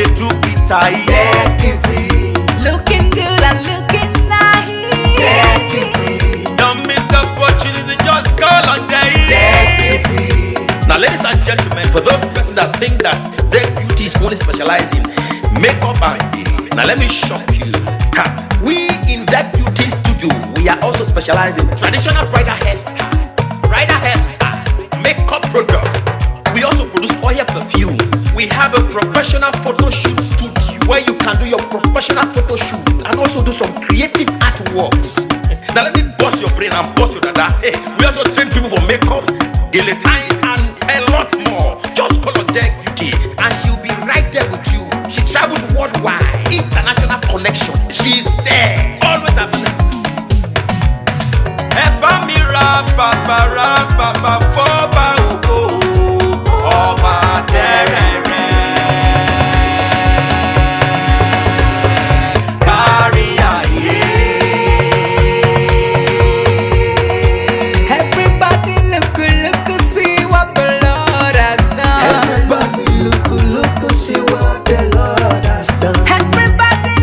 little bit tight. Deputy, looking good and looking nice. Deputy, Don't miss the opportunity, just call on day. deputy, Now, ladies and gentlemen, for those persons that think that their beauty is only specialized in makeup and hair, now let me shock you. We in that beauty studio, we are also specialized in traditional bridal hairstyle, makeup products. We also produce oil perfumes. We have a professional photo shoot studio where you can do your professional photo shoot and also do some creative artworks. Now let me bust your brain and bust your dada. Hey, we also train people for makeups, Gele and a lot more. Just call on Deck Beauty and she'll be right there with you. She travels worldwide, international connection. She's there, always available. Papa foba ọba terere kárí ayé. everybody look, see what the Lord has done. Everybody look, see what the Lord has done. Everybody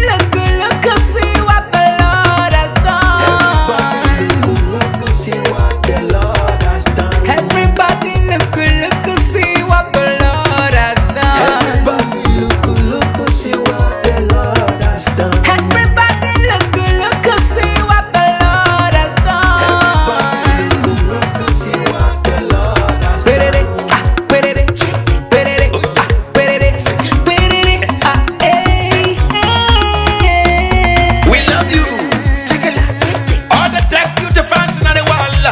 look, see what the Lord has done. Everybody look, see what the Lord has done. Everybody look, see what the Lord has done. Everybody look, see what the Lord has done. Everybody look, see what the Lord has done. Everybody look, see what the Lord has done. We love you. All the Deck Beauty fans in the world.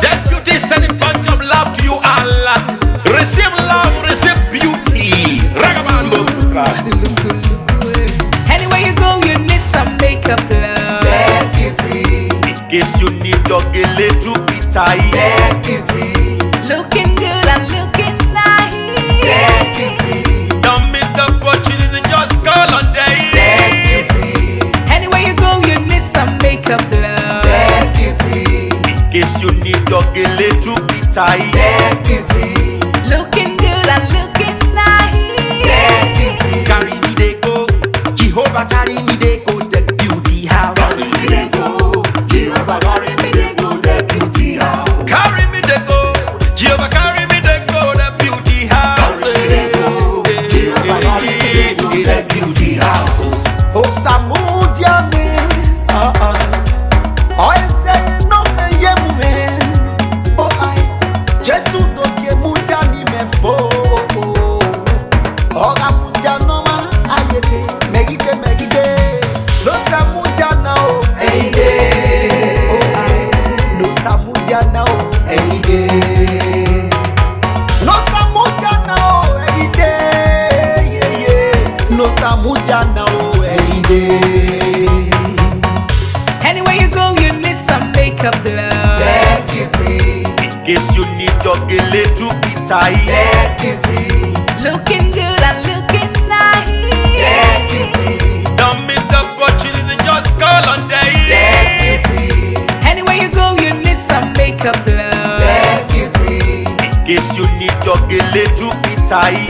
Deck Beauty is sending bunch of love to you all. Receive love, receive beauty. Ragabambo. Anywhere you go, you need some makeup, love. Deputy, In case you need your Gele to be tight. deputy, looking good and looking nice. Deputy, Don't miss the opportunity, just call on day. deputy, anywhere you go, you need some makeup, love. Deputy, In case you need your Gele to be tight. deputy, looking good and looking nice. Deputy, Carry me they go, Jehovah carry me they go, Deck Beauty house. Carry me they go, Jehovah carry me they go, the beauty house. Carry me they go, Jehovah carry me they go, the beauty house. Carry me they go, Jehovah carry me they go, the beauty house. Oh, Samudia me, I say no me ye me. Oh, I just to ke mutia ni me fo. Oh, ga mutia no ma ayete, megide. No Samudia now, Any day, oh I. No Samudia now, any day. no Samudia now, any day, yeah. No Samudia now, any day. anywhere you go, you need some makeup, love. Deputy, In case you need your Gele to be tight. deputy, looking good and looking nice. Deputy, Don't miss the opportunity, just call on day. deputy, anywhere you go, you need some makeup, love. Deputy, In case you need your Gele to be tight.